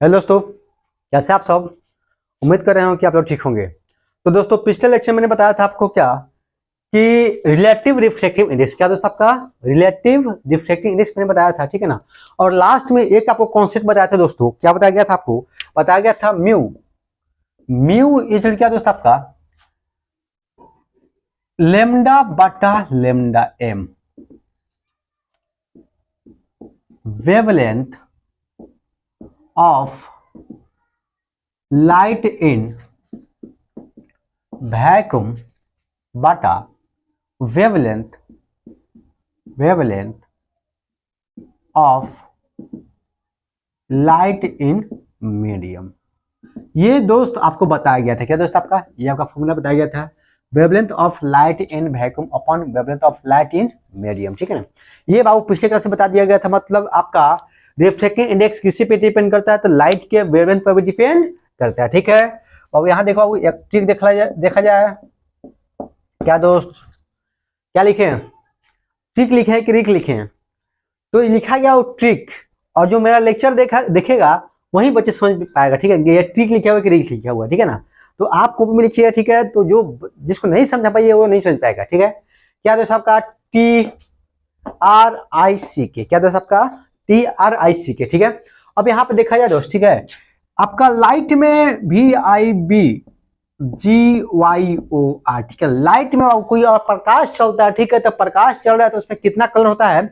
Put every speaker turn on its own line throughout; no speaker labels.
Hello दोस्तों, कैसे आप सब। उम्मीद कर रहे हो कि आप लोग ठीक होंगे। तो दोस्तों, पिछले लेक्चर में मैंने बताया था आपको क्या कि रिलेटिव रिफ्रैक्टिव इंडेक्स, क्या दोस्त आपका रिलेटिव रिफ्रैक्टिव इंडेक्स मैंने बताया था, ठीक है ना। और लास्ट में एक आपको कॉन्सेप्ट बताया था दोस्तों, क्या बताया गया था आपको, बताया गया था म्यू। म्यू इज क्या दोस्त आपका लेमडा बटा lambda m, wavelength of light in vacuum बटा wavelength of light in medium. ये दोस्त आपको बताया गया था, क्या दोस्त आपका, ये आपका फॉर्मूला बताया गया था, wavelength of light in vacuum upon wavelength of light in medium, ठीक है ना। ये बाबू पिछले क्लास से बता दिया गया था। मतलब आपका रिफ्रैक्टिव इंडेक्स किसी पे डिपेंड करता है, तो लाइट के वेवलेंथ पर भी डिपेंड करता है, ठीक है। और यहाँ देखो एक ट्रिक देखा जाए, क्या दोस्त, क्या लिखे हैं, ट्रिक लिखे हैं कि रिक लिखे हैं। तो लिखा गया वो ट्रिक, और जो मेरा लेक्चर देखेगा वही बच्चे समझ पाएगा, ठीक है। ये ट्रिक लिखा हुआ है कि रिक लिखा हुआ है, ठीक है ना। तो आप कॉपी में लिखिएगा, ठीक है। तो जो जिसको नहीं समझा पाइए वो नहीं समझ पाएगा, ठीक है। क्या दोस्त आपका TRICK, क्या दोस्त आपका TRICK, ठीक है। अब यहाँ पे देखा जाए दोस्त, ठीक है, आपका लाइट में VIBGYOR, ठीक है। लाइट में कोई और प्रकाश चलता है, ठीक है। तो प्रकाश चल रहा है तो उसमें कितना कलर होता है,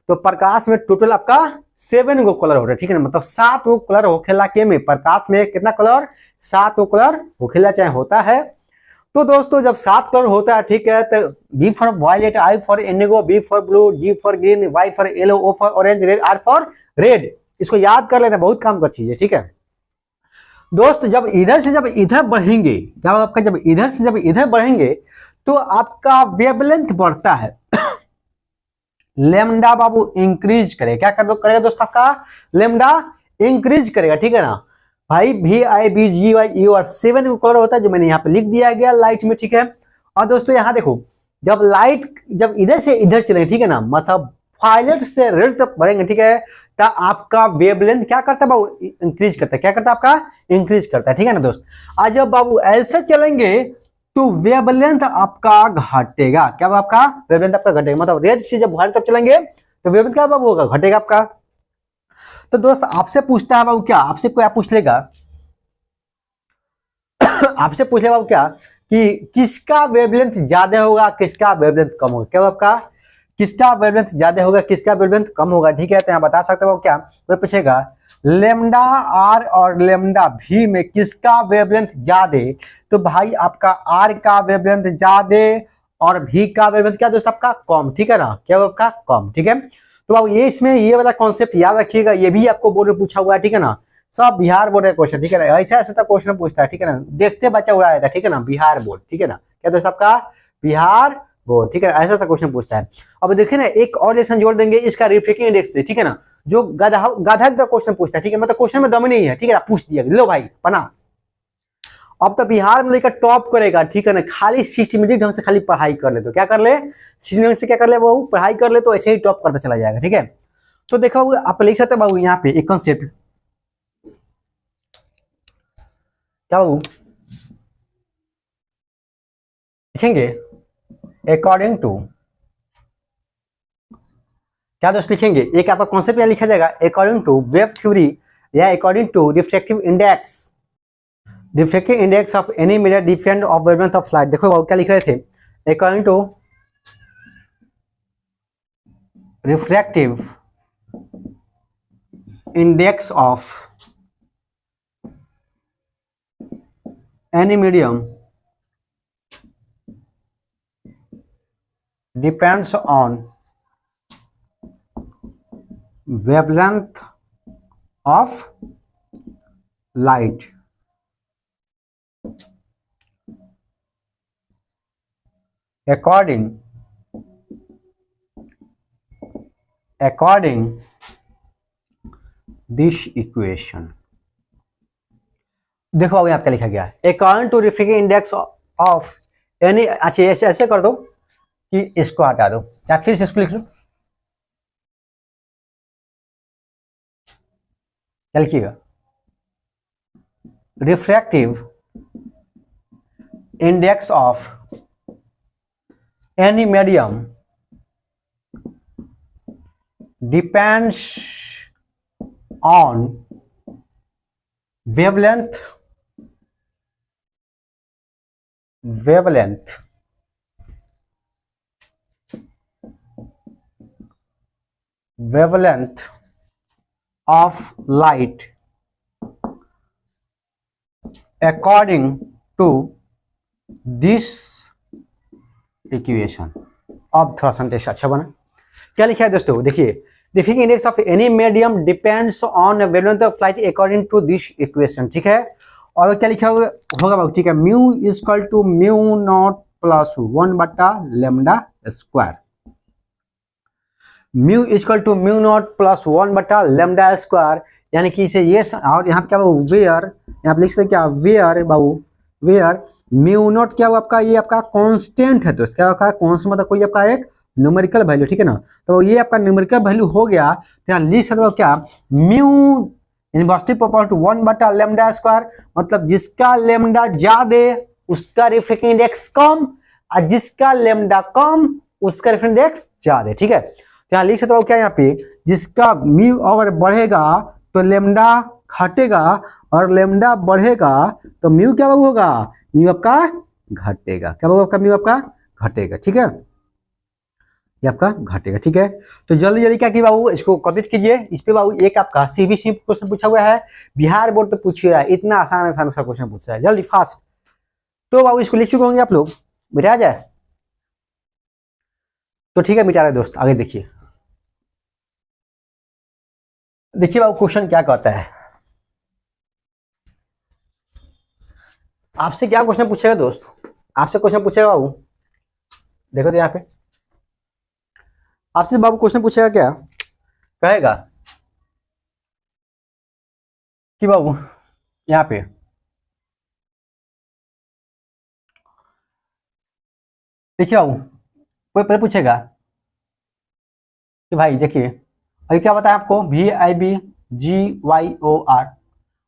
तो प्रकाश में टोटल आपका 7 गो कलर होता है, ठीक है ना। मतलब 7 गो कलर होखेला के में, प्रकाश में कितना कलर, 7 गो कलर होखेला चाहे होता है। तो दोस्तों जब 7 कलर होता है, ठीक है, तो B for violet, I for indigo, B for blue, G for green, Y for yellow, O for orange, red, R for red. इसको याद कर लेना, बहुत काम का चीज है, ठीक है दोस्त। जब इधर से जब इधर बढ़ेंगे, क्या आपका जब इधर से जब इधर बढ़ेंगे तो आपका वेवलेंथ बढ़ता है, लेमडा बाबू इंक्रीज करेगा। क्या करेगा दोस्त, आपका लेमडा इंक्रीज करेगा, ठीक है ना भाई। VIBGYOR 7 कलर होता है, जो मैंने यहाँ पे लिख दिया गया लाइट में, ठीक है। और दोस्तों यहाँ देखो, जब लाइट जब इधर से इधर चलेंगे, ठीक है ना, मतलब वायलेट से रेड तक बढ़ेंगे, ठीक है, तो आपका वेवलेंथ क्या करता है बाबू, इंक्रीज करता है। क्या करता है आपका, इंक्रीज करता है, ठीक है ना दोस्त। आज जब बाबू ऐसे चलेंगे तो वेवलेंथ आपका घटेगा। क्या आपका वेवलेंथ आपका घटेगा, मतलब रेड से जब वायलेट तक चलेंगे तो वेवलेंथ क्या बाबू होगा, घटेगा आपका। तो दोस्त आपसे पूछता है बाबू, क्या आपसे कोई आप पूछ लेगा आपसे पूछ लेगा बाबू क्या कि किसका वेवलेंथ ज्यादा होगा, किसका वेवलेंथ कम होगा। क्या आपका किसका वेवलेंथ ज्यादा होगा, किसका वेवलेंथ कम होगा, ठीक है। तो यहाँ बता सकते हो क्या, तो पूछेगा लेमडा आर और लेमडा भी में किसका वेवलेंथ ज्यादा, तो भाई आपका आर का वेवलेंथ ज्यादा और भी का वेवलेंथ क्या दोस्त आपका कम, ठीक है ना। क्या आपका कम, ठीक है। तो अब ये इसमें ये वाला कॉन्सेप्ट याद रखिएगा, ये भी आपको बोर्ड में पूछा हुआ है, ठीक है ना। सब बिहार बोर्ड का क्वेश्चन, ठीक है ना। ऐसा ऐसा क्वेश्चन पूछता है, ठीक है ना, देखते बच्चा उड़ाया था, ठीक है ना, बिहार बोर्ड, ठीक है ना। क्या दोस्त आपका बिहार बोर्ड, ठीक है, ऐसा ऐसा क्वेश्चन पूछता है। अब देखिए ना, एक और लेसन जोड़ देंगे इसका रिफ्रैक्टिव इंडेक्स से, ठीक है ना, जो गधा गधा का क्वेश्चन पूछता है, ठीक है, मतलब क्वेश्चन में दम नहीं है, ठीक है ना, पूछ दिया लो भाई पना। अब तो बिहार में लेकर टॉप करेगा, ठीक है ना, खाली सिस्टमेटिक ढंग से खाली पढ़ाई कर ले, तो क्या कर ले, सिस्टमेटिक से क्या कर ले, वो पढ़ाई कर ले तो ऐसे ही टॉप करता चला जाएगा, ठीक है। तो देखो आप लिख सकते बाबू यहाँ पे एक कॉन्सेप्ट, क्या बाबू लिखेंगे, अकॉर्डिंग टू, क्या दोस्त लिखेंगे, एक आपका कॉन्सेप्ट यहाँ लिखा जाएगा अकॉर्डिंग टू वेव थ्योरी या according to refractive index of any media depend of wavelength of light. देखो बाबू क्या लिख रहे थे, according to refractive index of any medium depends on wavelength of light according this equation। देखो अभी आपका लिखा गया है according to refractive index of any, अच्छा ऐसे ऐसे कर दो कि इसको हटा दो, या फिर से इसको लिख लो, क्या लिखिएगा refractive index of any medium depends on wavelength of light according to this equation. अब थोड़ा सेंटेंस अच्छा बना। क्या लिखा है दोस्तों, देखिए defining index of any medium depends on wavelength of light according to this equation, ठीक है। और क्या लिखा होगा, ठीक है, mu equal to mu naught plus 1/λ²। Mu equal to mu naught plus 1/λ², यानी कि इसे ये, और यहाँ पे क्या वेयर, यहाँ पे लिख सकते क्या, वेयर बाबू, वेयर म्यू नॉट क्या हुआ आपका, ये आपका कांस्टेंट है दोस्त, क्या होगा कांस्टेंट, मतलब कोई आपका एक न्यूमेरिकल वैल्यू, ठीक है ना। तो ये आपका न्यूमेरिकल वैल्यू हो गया, तो यहाँ लिख सकते हो क्या, म्यू इनवर्सली प्रोपोर्शनल टू 1/λ², मतलब जिसका लेमडा ज्यादा उसका रिफ्रैक्टिव इंडेक्स कम, और जिसका लेमडा कम उसका रिफ्रैक्टिव इंडेक्स ज्यादा, ठीक है। तो यहाँ लिख सकते हो क्या, यहाँ पे जिसका म्यू अगर बढ़ेगा तो लेमडा घटेगा, और लेमडा बढ़ेगा तो म्यू क्या होगा, म्यू आपका घटेगा, क्या होगा आपका, म्यू आपका घटेगा, ठीक है, ये आपका घटेगा, ठीक है। तो जल्दी जल्दी क्या की बाबू, इसको कंप्लीट कीजिए। इस पे बाबू एक आपका सीबीएसई क्वेश्चन पूछा हुआ है, बिहार बोर्ड तो पूछिए है, इतना आसान सा क्वेश्चन पूछा है, जल्दी फास्ट। तो बाबू इसको लिख चुके होंगे आप लोग, मिटा जाए तो ठीक है, मिटा रहे दोस्त। आगे देखिए, देखिए बाबू क्वेश्चन क्या कहता है, आपसे क्या क्वेश्चन पूछेगा दोस्त, आपसे क्वेश्चन पूछेगा बाबू, देखो तो यहाँ पे आपसे बाबू क्वेश्चन पूछेगा, क्या कहेगा कि बाबू यहाँ पे देखिए बाबू, कोई पहले पूछेगा कि भाई देखिए अभी क्या बताया आपको, VIBGYOR,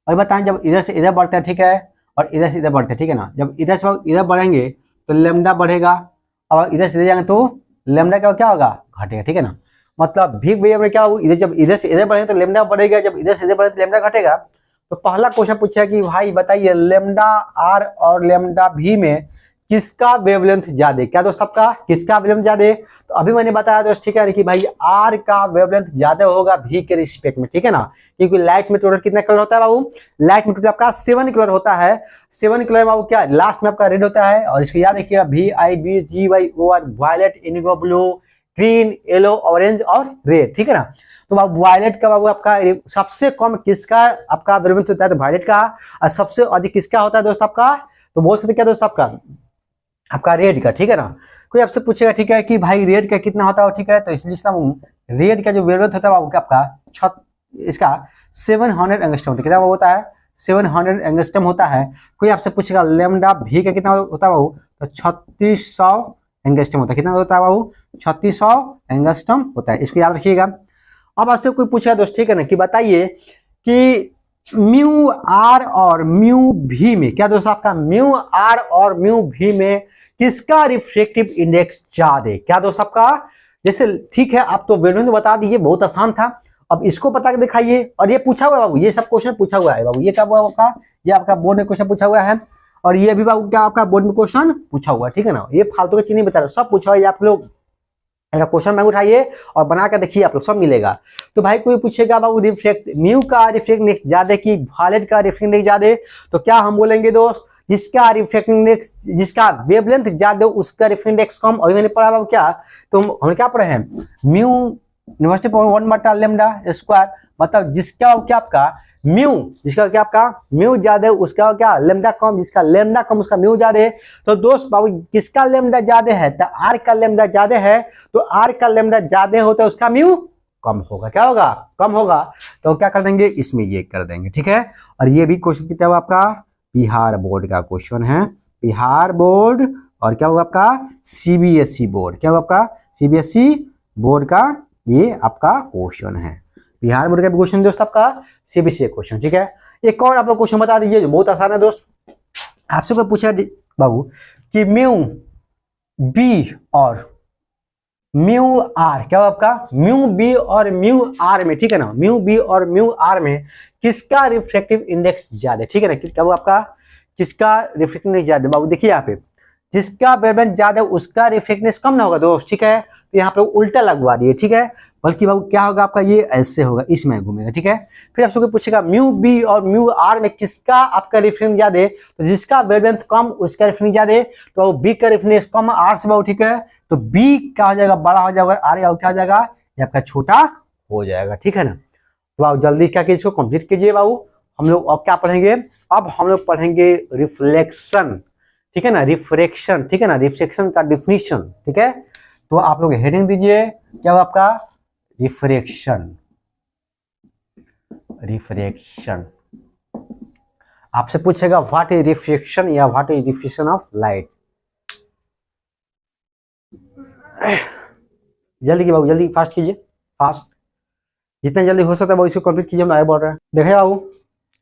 और बताएं जब इधर से इधर बढ़ते हैं, ठीक है, और इधर से इधर बढ़ते हैं, ठीक है ना। जब इधर से इधर बढ़ेंगे तो लेमडा बढ़ेगा, और इधर से इधर जाएंगे तो लेमडा क्या होगा, घटेगा, ठीक है ना। मतलब भीग भैया में क्या हो, इधर जब इधर से इधर बढ़ेंगे तो लेमडा बढ़ेगा, जब इधर से इधर बढ़ेगा तो लेमडा घटेगा। तो पहला क्वेश्चन पूछा कि भाई बताइए लेमडा आर और लेमडा भी में किसका वेवलेंथ ज्यादा, क्या दोस्त आपका, किसका वेवलेंथ ज्यादा। तो अभी मैंने बताया दोस्त, ठीक है, कि भाई आर का वेवलेंथ ज्यादा होगा भी के रिस्पेक्ट में, ठीक है ना, क्योंकि लाइट में टोटल कितना कलर होता है बाबू, लाइट में टोटल आपका 7 कलर होता है, 7 कलर बाबू क्या लास्ट में आपका रेड होता है। और इसको याद रखिएगा, VIBGYOR, violet, indigo blue, green, yellow, orange और रेड, ठीक है ना। तो बाबू वायलेट का बाबू आपका सबसे कम किसका आपका वेवलेंथ होता है, तो वायलेट का, और सबसे अधिक किसका होता है दोस्त आपका, तो बोल सकते क्या दोस्त आपका रेड का, ठीक है ना। कोई आपसे पूछेगा, ठीक है, कि भाई रेड का कितना होता है, ठीक है, तो इसलिए रेड का जो वेवलेंथ होता है बाबू आपका इसका 700 एंगस्ट्रम कितना होता है, 700 एंगस्ट्रम होता है। कोई आपसे पूछेगा लेमडा भी का कितना होता है बाबू, तो 3600 एंगस्ट्रम होता है, कितना होता है बाबू, 3600 एंगस्ट्रम होता है, इसको याद रखिएगा। अब आपसे कोई पूछेगा दोस्त, ठीक है ना, कि बताइए कि म्यू आर और म्यू भी में, क्या दोस्त आपका म्यू आर और म्यू भी में किसका रिफ्रैक्टिव इंडेक्स ज्यादा, क्या दोस्त आपका, जैसे ठीक है आप तो वेवलेंथ बता दीजिए, बहुत आसान था। अब इसको बता के दिखाइए, और ये पूछा हुआ है बाबू, ये सब क्वेश्चन पूछा हुआ है बाबू, ये क्या हुआ आपका, ये आपका बोर्ड में क्वेश्चन पूछा हुआ है, और ये भी बाबू क्या आपका बोर्ड में क्वेश्चन पूछा हुआ है, ठीक है ना। ये फालतू के चीज नहीं बता रहा, सब पूछा हुआ है, आप लोग क्वेश्चन बैंक उठाइए और बना कर देखिए, आप लोग सब मिलेगा। तो भाई कोई पूछेगा बाबू रिफ्लेक्ट म्यू का रिफ्लेक्ट इंडेक्स ज्यादा कि वायलेट का रिफ्लेक्ट इंडेक्स ज्यादा, तो क्या हम बोलेंगे दोस्त, जिसका रिफ्लेक्ट इंडेक्स, जिसका वेवलेंथ ज्यादा उसका रिफ्लेक्ट इंडेक्स कम। और मैंने पढ़ा बाबू क्या, तो हम क्या पढ़े हैं, म्यू यूनिवर्सिटी 1/λ², मतलब जिसका क्या आपका म्यू, जिसका क्या आपका म्यू ज्यादा उसका क्या लेमडा कम, जिसका लेमडा कम उसका म्यू ज्यादा है। तो दोस्त बाबू किसका लेमडा ज्यादा है, तो आर का लेमडा ज्यादा है, तो आर का लेमडा ज्यादा होता है उसका म्यू कम होगा, क्या होगा, कम होगा। तो क्या कर देंगे, इसमें ये कर देंगे, ठीक है। और ये भी क्वेश्चन कितना हुआ आपका, बिहार बोर्ड का क्वेश्चन है, बिहार बोर्ड, और क्या होगा आपका सीबीएसई बोर्ड, क्या होगा आपका सीबीएसई बोर्ड का ये आपका क्वेश्चन है। बिहार बोर्ड का भी क्वेश्चन दोस्त आपका सीबीएसई क्वेश्चन, ठीक है। एक और आप लोग क्वेश्चन बता दीजिए जो बहुत आसान है दोस्त। आपसे कोई पूछा बाबू कि म्यू बी और म्यू आर, क्या आपका म्यू बी और म्यू आर में, ठीक है ना, म्यू बी और म्यू आर में किसका रिफ्रैक्टिव इंडेक्स ज्यादा है, ठीक है ना, क्या वो आपका किसका रिफ्रैक्टिव इंडेक्स ज्यादा है बाबू। देखिए यहाँ पे जिसका वेवलेंथ ज्यादा है उसका रिफ्रैक्टिवनेस कम ना होगा दोस्त, ठीक है। तो यहाँ पे उल्टा लगवा दिए, ठीक है, बल्कि बाबू क्या होगा आपका ये ऐसे होगा, इसमें घूमेगा, ठीक है। फिर आपसे कोई पूछेगा म्यू बी और म्यू आर में किसका आपका रिफ्रैक्टिव ज्यादा है, तो जिसका वेवलेंथ कम उसका रिफ्रैक्टिव ज्यादा है, तो बी का रिफ्रैक्टिव कम आर से बाबू, ठीक है। तो बी क्या हो जाएगा, बड़ा हो जाएगा, आर क्या हो जाएगा, ये आपका छोटा हो जाएगा, ठीक है ना। तो आप जल्दी क्या कीजिए, इसको कंप्लीट कीजिए बाबू। हम लोग अब क्या पढ़ेंगे, अब हम लोग पढ़ेंगे रिफ्लेक्शन, ठीक है ना, रिफ्रैक्शन, ठीक है ना, रिफ्लेक्शन का डिफिनीशन, ठीक है। तो आप लोग हेडिंग दीजिए क्या आपका रिफ्रैक्शन, रिफ्रैक्शन। आपसे पूछेगा व्हाट इज रिफ्रैक्शन या what is reflection of light. जल्दी की बाबू, जल्दी फास्ट कीजिए, फास्ट जितना जल्दी हो सकता है बाबू इसको कंप्लीट कीजिए। हम आगे बढ़ रहे हैं, देखिए बाबू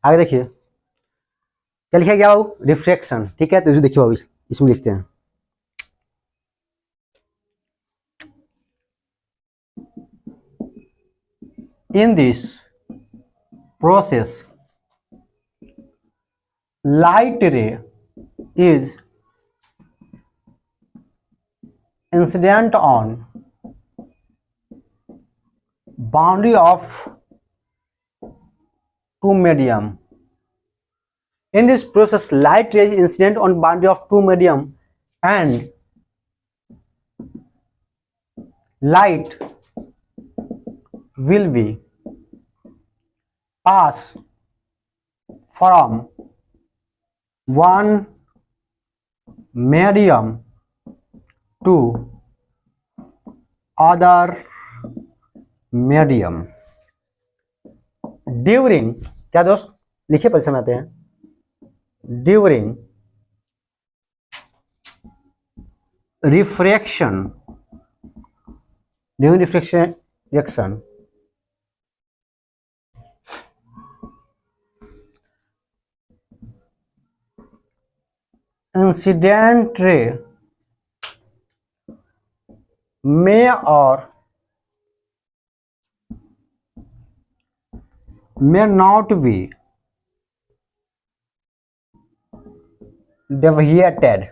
आगे देखिए क्या लिखा गया बाबू, रिफ्रैक्शन, ठीक है। तो इसको देखिए बाबू, इसमें लिखते हैं in this process light ray is incident on boundary of two medium. In this process light ray is incident on boundary of two medium and light will be pass from one medium to other medium during, क्या दोस्त लिखिए परिचय में आते हैं, during refraction, during refraction reaction incident ray may or may not be deviated.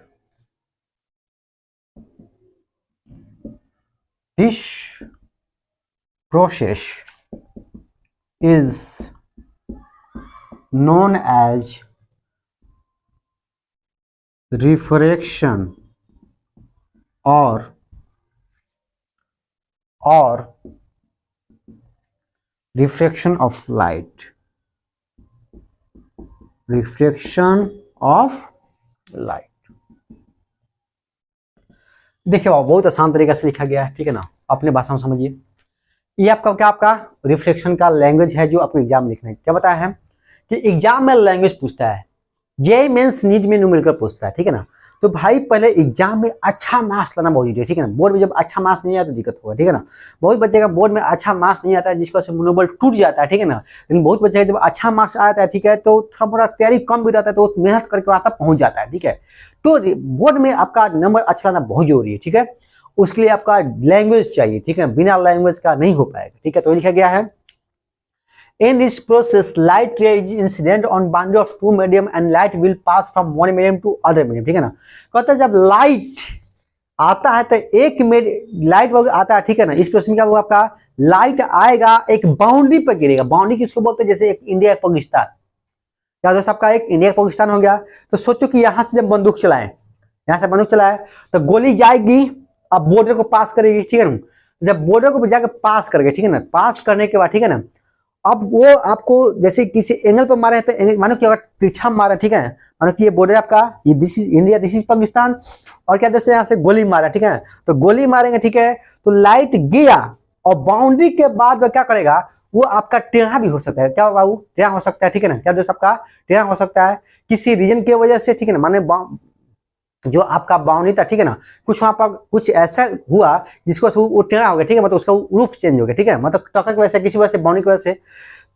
This process is known as refraction or refraction of light, refraction of light। देखिए बहुत आसान तरीके से लिखा गया है, ठीक है ना, अपने भाषा में समझिए। ये आपका क्या, आपका रिफ्लेक्शन का लैंग्वेज है जो आपको एग्जाम में लिखना है। क्या बताया है कि एग्जाम में लैंग्वेज पूछता है, जेईई मेंस नीट में न्यूमेरिकल पूछता है, ठीक है ना। तो भाई पहले एग्जाम में अच्छा मार्क्स लाना बहुत जरूरी है, ठीक है ना। बोर्ड में जब अच्छा मार्क्स नहीं आया तो दिक्कत होगा, ठीक है ना। बहुत बच्चे का बोर्ड में अच्छा मार्क्स नहीं आता है जिसका से मनोबल टूट जाता है, ठीक है ना। लेकिन बहुत बच्चे का जब अच्छा मार्क्स आता है, ठीक है, तो थोड़ा मोड़ा तैयारी कम भी रहता है तो मेहनत करके आता पहुंच जाता है, ठीक है। तो बोर्ड में आपका नंबर अच्छा लाना बहुत जरूरी है, ठीक है। उसके लिए आपका लैंग्वेज चाहिए, ठीक है, बिना लैंग्वेज का नहीं हो पाएगा, ठीक है। तो लिखा गया है in this process light ray is incident on boundary of two medium and light will pass from one medium to other medium, ठीक है ना। कहता है जब लाइट आता है तो एक लाइट आता है, ठीक है ना। इस प्रोसेस में क्या होगा, आपका लाइट आएगा एक बाउंड्री पर गिरेगा। बाउंड्री किसको बोलते हैं, जैसे एक इंडिया पाकिस्तान, क्या दोस्त आपका एक इंडिया पाकिस्तान हो गया। तो सोचो कि यहां से जब बंदूक चलाएं, यहां से बंदूक चलाए तो गोली जाएगी, अब बॉर्डर को पास करेगी, ठीक है ना। जब बॉर्डर को जाकर पास करेगी, ठीक है ना, पास करने के बाद, ठीक है ना, अब वो आपको जैसे किसी एंगल पर मारे तो मानो कि अगर तिरछा मारा, ठीक है, मानो कि ये बॉर्डर आपका, ये this is India, this is Pakistan, और क्या दोस्तों यहाँ से गोली मारा, ठीक है। तो गोली मारेंगे, ठीक है, तो लाइट गया और बाउंड्री के बाद वो क्या करेगा, वो आपका टेढ़ा भी हो सकता है, क्या बाबू, टेढ़ा हो सकता है, ठीक है ना। क्या दोस्त आपका टेढ़ा हो सकता है किसी रीजन की वजह से, ठीक है ना, माने जो आपका बाउंड्री था, ठीक है ना, कुछ वहां पर कुछ ऐसा हुआ जिसको वो टेढ़ा हो गया, ठीक है, मतलब उसका रूफ चेंज हो गया, ठीक है, मतलब टक्कर की वजह से, किसी वजह से, बाउंड्री की वजह से,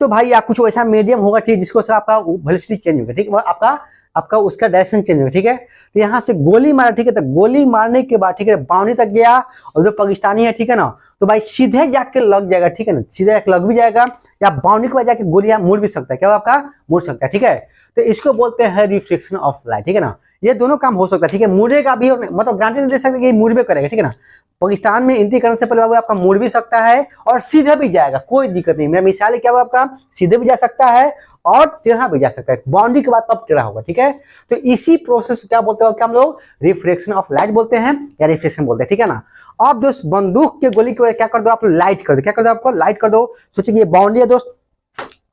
तो भाई या कुछ वैसा मीडियम होगा, ठीक, जिसको से आपका वेलोसिटी चेंज हो गया, ठीक है, आपका आपका उसका डायरेक्शन चेंज हो गया, ठीक है। तो यहाँ से गोली मारा, ठीक है, तो गोली मारने के बाद, ठीक है, बाउंड्री तक गया और जो पाकिस्तानी है, ठीक है ना, तो भाई सीधे जाके लग जाएगा, ठीक है ना, सीधे जाके लग भी जाएगा या बाउंड्री के बाद जाके गोलियां मुड़ भी सकता है, क्या आपका मुड़ सकता है, ठीक है। तो इसको बोलते हैं रिफ्लेक्शन ऑफ लाइट, ठीक है ना, ये दोनों काम हो सकता है, ठीक है, मुड़ेगा भी और मतलब गारंटी नहीं दे सकते कि मुड़ भी करेगा, ठीक है ना। पाकिस्तान में एंट्री करने से पहले बाबू आपका मुड़ भी सकता है और सीधे भी जाएगा, कोई दिक्कत नहीं। मेरा मिसाल है क्या आपका सीधे भी जा सकता है और टेढ़ा भी जा सकता है, बाउंड्री के बाद तब टेढ़ा होगा, ठीक है। तो इसी प्रोसेस क्या बोलते हैं, क्या हम लोग रिफ्लेक्शन ऑफ लाइट बोलते हैं या रिफ्लेक्शन बोलते हैं, ठीक है ना। अब दोस्त बंदूक के गोली को क्या कर दो आप, लाइट कर दो, क्या कर दो आपको लाइट कर दो। सोचिए ये बाउंड्री है दोस्त,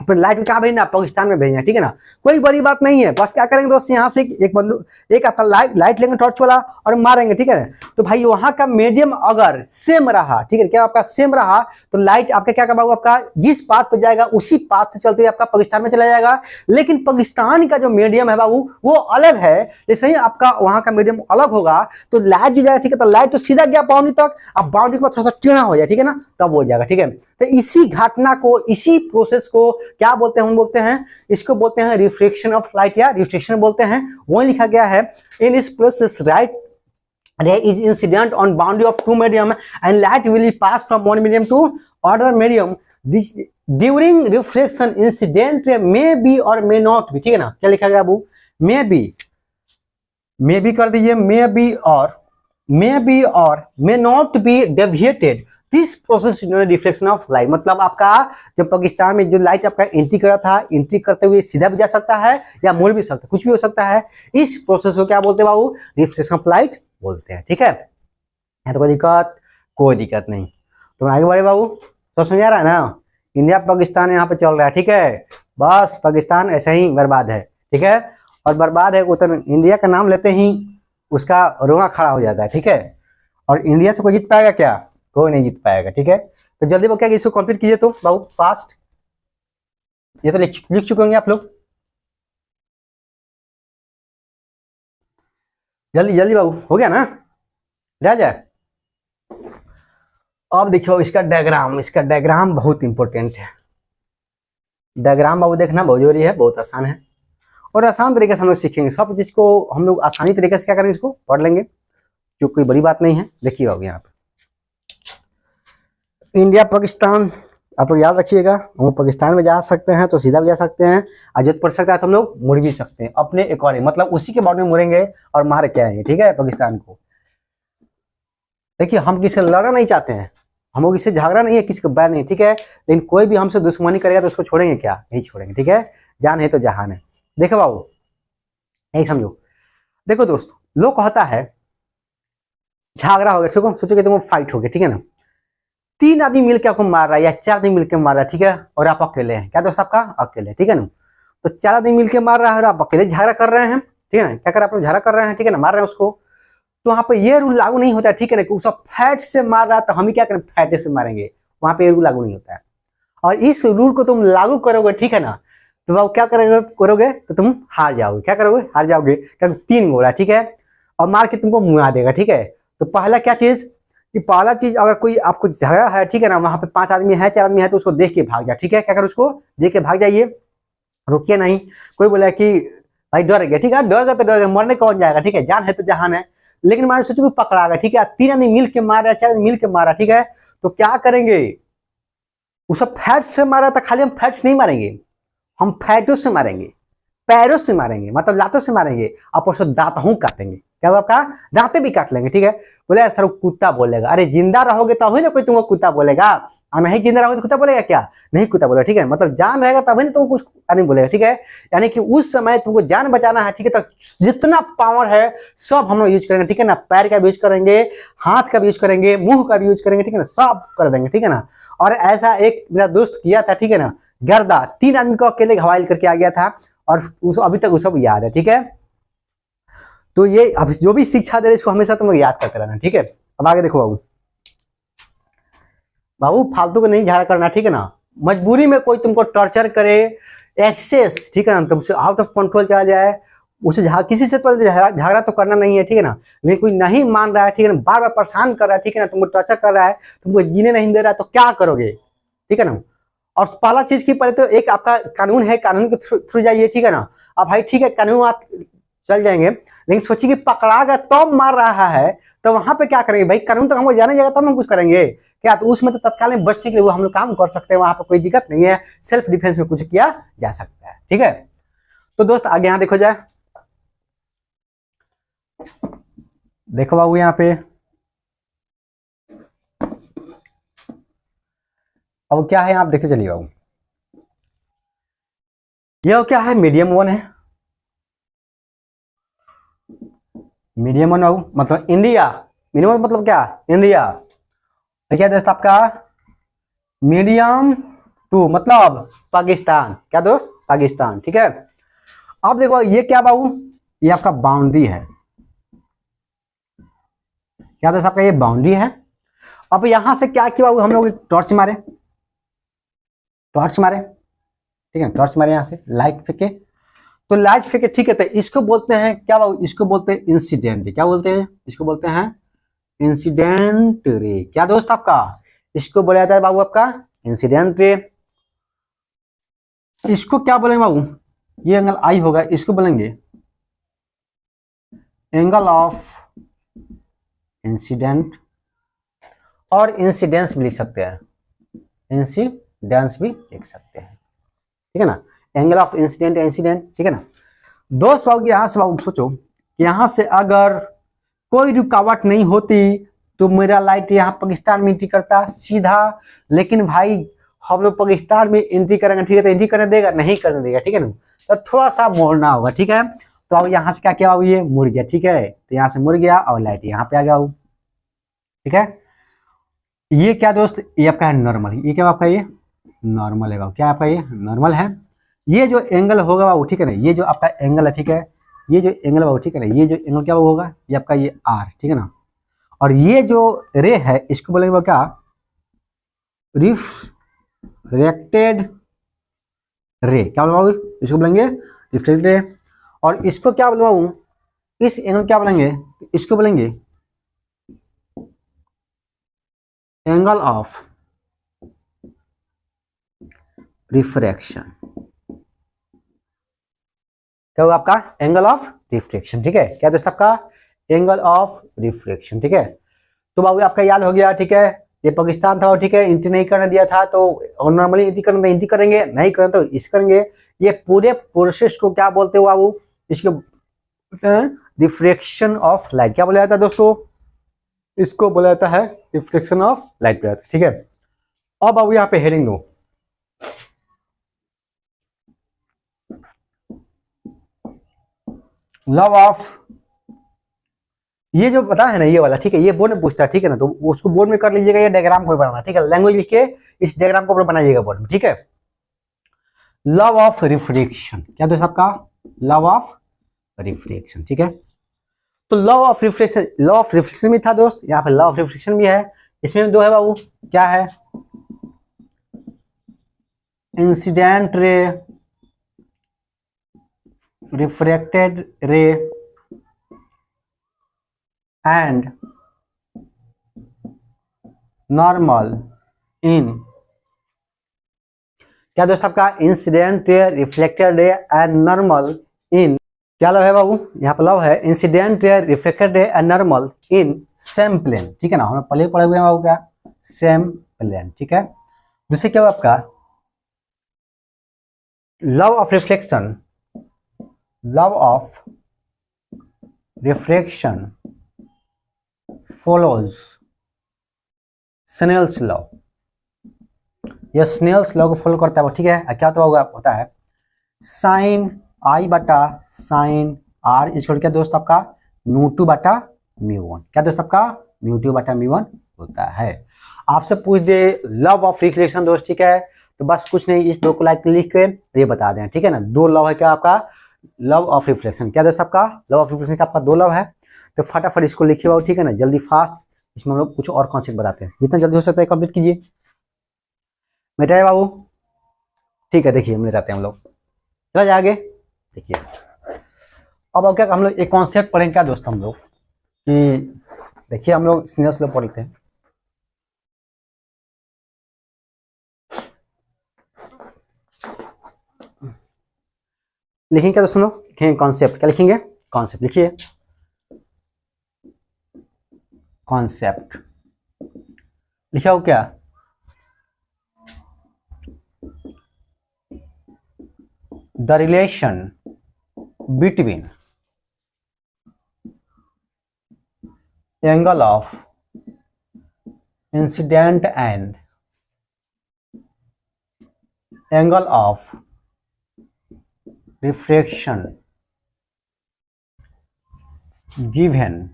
फिर लाइट कहाँ भेजना, पाकिस्तान में भेजना, ठीक है ना, कोई बड़ी बात नहीं है। बस क्या करेंगे दोस्त, यहाँ से एक बंदूक एक आपका लाइट लेंगे टॉर्च वाला और मारेंगे, ठीक है। तो भाई वहां का मीडियम अगर सेम रहा, ठीक है, क्या आपका सेम रहा, तो लाइट आपका क्या करवाओ, आपका जिस पाथ पे जाएगा उसी पाथ से चलते हुए आपका पाकिस्तान में चला जाएगा। लेकिन पाकिस्तान का जो मीडियम है बाबू वो अलग है, जैसे ही आपका वहां का मीडियम अलग होगा तो लाइट जो जाएगा, ठीक है, तो लाइट तो सीधा गया बाउंड्री तक, अब बाउंड्री को थोड़ा सा टेढ़ा हो जाए, ठीक है ना, तब हो जाएगा, ठीक है। तो इसी घटना को, इसी प्रोसेस को क्या बोलते हैं, हम बोलते हैं इसको बोलते हैं रिफ्लेक्शन ऑफ लाइट या रिफ्लेक्शन बोलते हैं। वही लिखा गया है, इन इस process right ray is incident on boundary of two medium and light will pass from one medium to other medium. This during reflection incident may be or may not be, ठीक है ना, क्या लिखा गया अबू, may be कर दीजिए, may be और may not be deviated this process reflection of light. मतलब आपका जो पाकिस्तान में जो लाइट आपका एंट्री करा था, एंट्री करते हुए सीधा भी जा सकता है या मुड़ भी सकता है, कुछ भी हो सकता है। इस प्रोसेस को क्या बोलते हैं बाबू, रिफ्लेक्शन ऑफ लाइट बोलते हैं, ठीक है। तो कोई दिक्कत नहीं, तो आगे बढ़े बाबू, तो समझा रहा है ना, इंडिया पाकिस्तान यहाँ पे चल रहा है, ठीक है। बस पाकिस्तान ऐसे ही बर्बाद है, ठीक है, और बर्बाद है तो इंडिया का नाम लेते ही उसका रोना खड़ा हो जाता है, ठीक है। और इंडिया से कोई जीत पाएगा क्या, कोई नहीं जीत पाएगा, ठीक है। तो जल्दी वो क्या इसको कंप्लीट कीजिए तो बाबू फास्ट, ये तो लिख चुके होंगे आप लोग, जल्दी जल्दी बाबू, हो गया ना, रह जाए। अब देखियो इसका डायग्राम बहुत इंपॉर्टेंट है। डायग्राम बाबू देखना बहुत जरूरी है, बहुत आसान है और आसान तरीके से हम लोग सीखेंगे। सब चीज को हम लोग आसानी तरीके से क्या करेंगे, इसको पढ़ लेंगे, जो कोई बड़ी बात नहीं है। देखिए बाबू यहाँ पे इंडिया पाकिस्तान आप लोग याद रखिएगा, हम पाकिस्तान में जा सकते हैं तो सीधा भी जा सकते हैं, जरूरत पड़ सकता है तो हम लोग मुड़ भी सकते हैं अपने अकॉर्डिंग, मतलब उसी के बारे में मुड़ेंगे और मार के आएंगे, ठीक है, पाकिस्तान को। देखिए हम किसी से लड़ना नहीं चाहते हैं, हम लोग इससे झगड़ा नहीं है, किसी को बैर नहीं, ठीक है, लेकिन कोई भी हमसे दुश्मनी करेगा तो उसको छोड़ेंगे क्या, नहीं छोड़ेंगे, ठीक है। जान है तो जहान है। देखो बाबू यही समझो, देखो दोस्त, लोग कहता है झगड़ा हो गया, ठीक है, सोचो कि तुम फाइट हो गया, ठीक है ना, 3 आदमी मिलकर आपको मार रहा है या 4 आदमी मिलकर मार रहा है, ठीक है, और आप अकेले हैं, क्या दोस्त आपका अकेले, ठीक है ना। तो 4 आदमी मिलकर मार रहा है और आप अकेले झगड़ा कर रहे हैं, ठीक है ना, क्या कर आप लोग झगड़ा कर रहे हैं, ठीक है ना, मार रहे हैं उसको। तो वहां पे ये रूल लागू नहीं होता है, ठीक है ना, कि उसका फैट से मार रहा है तो हम ही क्या करें, फैट से मारेंगे, वहां पे ये रूल लागू नहीं होता है। और इस रूल को तुम लागू करोगे, ठीक है ना, तो वो क्या करोगे तो तुम हार जाओगे, क्या करोगे, हार जाओगे, क्योंकि 3 गोला, ठीक है, और मार के तुमको मुआ देगा, ठीक है। तो पहला क्या चीज, कि पहला चीज, अगर कोई आपको झगड़ा है, ठीक है ना, वहां पे 5 आदमी है 4 आदमी है तो उसको देख के भाग जा, ठीक है, क्या कर उसको देख के भाग जाइए, रुकिए नहीं। कोई बोला कि भाई डर गया, ठीक है, डर गया तो डर गया, मरने कौन जाएगा, ठीक है, जान है तो जहान है। लेकिन मान सोचो पकड़ा गया, ठीक है, 3 आदमी मिल के मार रहा है, 4 आदमी मिल के मारा, ठीक है, तो क्या करेंगे, उसे फैट से मारा था, खाली हम फैट से नहीं मारेंगे, हम फैटों से मारेंगे, पैरों से मारेंगे, मतलब लातों से मारेंगे, आप उसको दांतों काटेंगे, क्या आपका दांते भी काट लेंगे, ठीक है। बोले सर कुत्ता बोलेगा, अरे जिंदा रहोगे तभी ना कोई तुमको कुत्ता बोलेगा, और नहीं जिंदा रहोगे तो कुत्ता बोलेगा क्या, नहीं कुत्ता बोलेगा, ठीक है, मतलब जान रहेगा तभी ना तुमको कुछ आदमी बोलेगा, ठीक है। यानी कि उस समय तुमको जान बचाना है, ठीक है, तो जितना पावर है सब हम लोग यूज करेंगे, ठीक है ना, पैर का भी यूज करेंगे, हाथ का भी यूज करेंगे, मुंह का भी यूज करेंगे, ठीक है ना, सब कर देंगे, ठीक है ना। और ऐसा एक मेरा दोस्त किया था, ठीक है ना, गर्दा 3 आदमी को अकेले घवायल करके आ गया था और अभी तक सब याद है, ठीक है। तो ये अब जो भी शिक्षा दे रहे इसको हमेशा तुम याद करते रहना, ठीक है। अब आगे देखो बाबू फालतू को नहीं झगड़ा करना, ठीक है ना, मजबूरी में कोई तुमको टॉर्चर करे, एक्सेस, ठीक है ना, तुमसे आउट ऑफ कंट्रोल चला जाए, उसे किसी से तो झगड़ा तो करना नहीं है, ठीक है ना, लेकिन कोई नहीं मान रहा है, ठीक है ना, बार बार परेशान कर रहा है, ठीक है ना, तुमको टॉर्चर कर रहा है, तुमको जीने नहीं दे रहा है, तो क्या करोगे, ठीक है ना। और पहला चीज की पहले तो एक आपका कानून है, कानून के थ्रू जाइए, ठीक है ना। अब भाई ठीक है, कानून आप चल जाएंगे, लेकिन सोचिए कि पकड़ा गया तो मार रहा है, तो वहां पे क्या करेंगे भाई, कानून तो हमको जाना जाएगा तब हम कुछ करेंगे क्या, तो उसमें तो तत्काल में बचने के लिए वो हम लोग काम कर सकते हैं, वहां पर कोई दिक्कत नहीं है, सेल्फ डिफेंस में कुछ किया जा सकता है, ठीक है। तो दोस्त आगे यहाँ देखो जाए, देखो बाबू यहाँ पे अब क्या है, आप देखते चलिए बाबू, यह क्या है, मीडियम वन है, मीडियम वन बाबू मतलब इंडिया, मीडियम मतलब क्या, इंडिया, क्या दोस्त आपका मीडियम टू मतलब पाकिस्तान, क्या दोस्त पाकिस्तान, ठीक है। अब देखो ये क्या बाबू, ये आपका बाउंड्री है, क्या दोस्त आपका ये बाउंड्री है। अब यहां से क्या किया बाबू, हम लोग टॉर्च मारे, टॉर्च मारे, ठीक है, टॉर्च मारे, यहां से लाइट फेंके, तो लाइट फेंके, ठीक है, तो इसको बोलते हैं क्या बाबू, इसको बोलते हैं इंसिडेंट रे, क्या बोलते हैं, इसको बोलते हैं इंसिडेंट रे, क्या दोस्त आपका, इसको बोला जाता है बाबू आपका इंसिडेंट रे। इसको क्या बोलेंगे बाबू, ये एंगल आई होगा, इसको बोलेंगे एंगल ऑफ इंसिडेंट, और इंसिडेंस भी लिख सकते हैं, इंसिडेंस भी लिख सकते हैं, ठीक है ना, एंगल ऑफ इंसिडेंट इंसिडेंट, ठीक है ना। दोस्त बाबू यहां से बाबू सोचो कि यहां से अगर कोई रुकावट नहीं होती तो मेरा लाइट यहाँ पाकिस्तान में एंट्री करता सीधा, लेकिन भाई हम लोग पाकिस्तान में एंट्री करेंगे, ठीक है, तो एंट्री करने देगा नहीं करने देगा, ठीक है ना, तो थोड़ा सा मोड़ना होगा, ठीक है। तो अब यहाँ से क्या किया बाबू, ये मुड़ गया, ठीक है, तो यहाँ से मुड़ गया और लाइट यहाँ पे आ गया बाबू, ठीक है। ये क्या दोस्त, ये आपका है नॉर्मल, ये क्या आपका ये नॉर्मल है बाबू, क्या आपका ये नॉर्मल है। ये जो एंगल होगा बाबू, ठीक है ना, ये जो आपका एंगल है, ठीक है, ये जो एंगल बाबू, ठीक है ना, ये जो एंगल क्या होगा, ये आपका ये आर, ठीक है ना, और ये जो रे है इसको बोलेंगे क्या, रिफ्रैक्टेड रे, क्या बोलेंगे, इसको बोलेंगे रिफ्रैक्टेड रे। और इसको क्या बोलूँ, इस एंगल क्या बोलेंगे, इसको बोलेंगे एंगल ऑफ रिफ्रैक्शन, क्या होगा आपका एंगल ऑफ रिफ्रैक्शन, ठीक है, क्या दोस्त आपका एंगल ऑफ रिफ्रैक्शन, ठीक है। तो बाबू आपका याद हो गया, ठीक है, ये पाकिस्तान था, ठीक है, एंट्री नहीं करने दिया था, तो नॉर्मली एंट्री करने एंट्री करेंगे, नहीं करें तो इस करेंगे, ये पूरे प्रोसेस को क्या बोलते हो बाबू, इसको बोलते हैं रिफ्रैक्शन ऑफ लाइट, क्या बोला जाता है दोस्तों, इसको बोला जाता है रिफ्लेक्शन ऑफ लाइट, ठीक है। अब बाबू यहाँ पे हेडिंग दो, लव ऑफ, ये जो पता है ना ये वाला, ठीक है, ये बोर्ड में पूछता है, ठीक है ना, तो उसको बोर्ड में कर लीजिएगा, ये डायग्राम को बनाना, ठीक है, लैंग्वेज लिख के इस डायग्राम को बनाइएगा बोर्ड में, ठीक है। लव ऑफ रिफ्लेक्शन, क्या दोस्त आपका लव ऑफ रिफ्लेक्शन, ठीक है। तो love of reflection, law of reflection भी था दोस्त, यहाँ पे लव ऑफ रिफ्लेक्शन भी है, इसमें दो है बाबू, क्या है, इंसिडेंट रे, रिफ्रैक्टेड रे एंड नॉर्मल इन, क्या दोस्त आपका incident ray, reflected ray and normal इन, क्या लव है बाबू, यहाँ पर लव है incident ray, reflected ray and normal in same plane, ठीक है ना, हम पहले पढ़े हुए हैं बाबू, क्या सेम प्लेन, ठीक है। दूसरे क्या आपका law of reflection, law of reflection follows Snell's law, यह स्नेल्स लॉ को फॉलो करता है, ठीक है। क्या तो होता है साइन आई बटा साइन आर इसको क्या दोस्त आपका म्यू टू बटा म्यू वन, क्या दोस्त आपका म्यू टू बटा म्यू वन होता है। आपसे पूछ दे लव ऑफ रिफ्लेक्शन दोस्त, ठीक है, तो बस कुछ नहीं, इस दो को लाइक लिख के ये बता दें, ठीक है ना, दो लव है क्या आपका लव ऑफ रिफ्लेक्शन, क्या दोस्त आपका लव ऑफ रिफ्लेक्शन का आपका दो लव है, तो फटाफट इसको लिखिए बाबू, ठीक है ना, जल्दी फास्ट, इसमें हम लोग कुछ और कॉन्सेप्ट बताते हैं, जितना जल्दी हो सकता है कंप्लीट कीजिए, मिटाए बाबू, ठीक है। देखिए मिटाते हैं हम लोग, चला जाए आगे, देखिए अब क्या हम लोग एक कॉन्सेप्ट पढ़ेंगे क्या दोस्त हम लोग कि देखिए हम लोग स्नेल्स लॉ पढ़ते हैं। लिखेंगे क्या दोस्तों लोग, लिखेंगे कॉन्सेप्ट, क्या लिखेंगे कॉन्सेप्ट, लिखिए कॉन्सेप्ट, लिखा हो क्या, the relation between angle of incident and angle of refraction given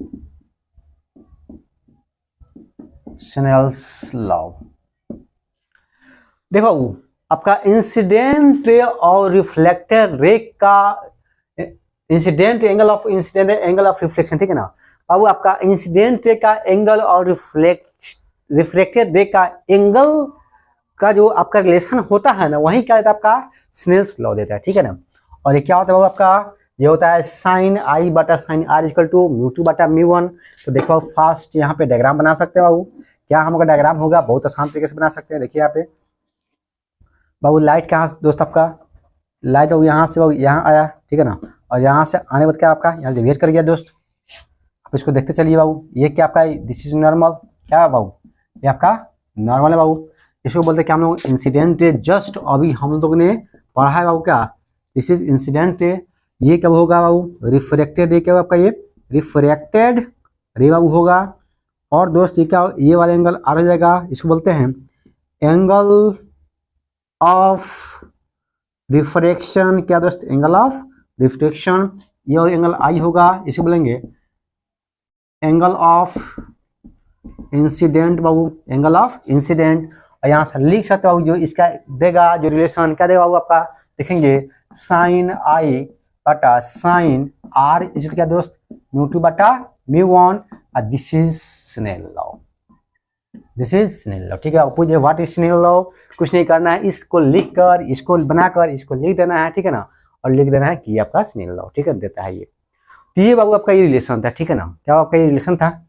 Snell's law. देखो आपका इंसिडेंट रे और रिफ्लेक्टेड रे का incident angle of incident angle of reflection, ठीक है ना बाबू। आपका इंसिडेंट रे का एंगल और रिफ्लेक्टेड रे का एंगल का जो आपका रिलेशन होता है ना, वही क्या देता है आपका स्नेल्स लॉ देता है, ठीक है ना। और ये क्या होता है बाबू आपका, ये होता है साइन आई बटा sine r equal to mu two बटा म्यू वन। तो देखो फास्ट यहाँ पे डायग्राम बना सकते हैं बाबू। क्या हम अगर डायग्राम होगा बहुत आसान तरीके से बना सकते हैं। देखिए यहाँ पे बाबू लाइट कहाँ से दोस्त, आपका लाइट बाबू यहाँ से बाबू यहाँ आया, ठीक है ना। और यहाँ से आने बाद क्या आपका यहाँ डिवाइड कर गया दोस्त। आप इसको देखते चलिए बाबू, ये क्या आपका दिस इज नॉर्मल, क्या है बाबू ये आपका नॉर्मल है बाबू। इसको बोलते हैं क्या हम लोग इंसिडेंट रे। जस्ट अभी हम लोग ने पढ़ा है बाबू क्या, दिस इज इंसिडेंट रे। ये कब होगा बाबू, रिफ्रैक्टेड रे, क्या आपका ये रिफ्रैक्टेड रे बाबू होगा। और दोस्त ये क्या, ये वाला एंगल आ जाएगा, इसको बोलते हैं एंगल ऑफ रिफ्रैक्शन, क्या दोस्त एंगल ऑफ रिफ्रैक्शन। ये एंगल आई होगा, इसे बोलेंगे angle of incident Babu, angle of incident. और यहाँ से लिख सकते बाबू जो इसका देगा जो रिलेशन क्या देगा बाबू आपका, देखेंगे साइन आई बटा साइन आर इज क्या दोस्त म्यू टू बटा mu one. This is Snell law, this is Snell law, ठीक है। पूछे व्हाट इज स्नेल लॉ, कुछ नहीं करना है, इसको लिखकर इसको बनाकर इसको लिख देना है, ठीक है ना। और लिख देना है कि आपका स्नेल लॉ, ठीक है, देता है ये। तो ये बाबू आपका ये रिलेशन था, ठीक है ना। क्या आपका ये रिलेशन था,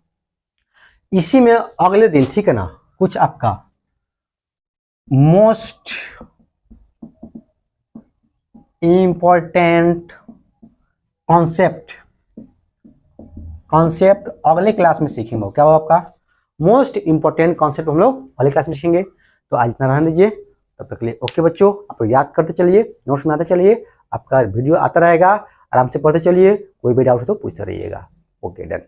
इसी में अगले दिन, ठीक है ना, कुछ आपका मोस्ट इंपॉर्टेंट कॉन्सेप्ट अगले क्लास में सीखेंगे। क्या होगा आपका मोस्ट इंपॉर्टेंट कॉन्सेप्ट हम लोग अगले क्लास में सीखेंगे। तो आज इतना रहने दीजिए, तब तक के लिए ओके बच्चों। आप लोग याद करते चलिए, नोट्स बनाते चलिए, आपका वीडियो आता रहेगा, आराम से पढ़ते चलिए। कोई भी डाउट हो तो पूछते रहिएगा। Okay done.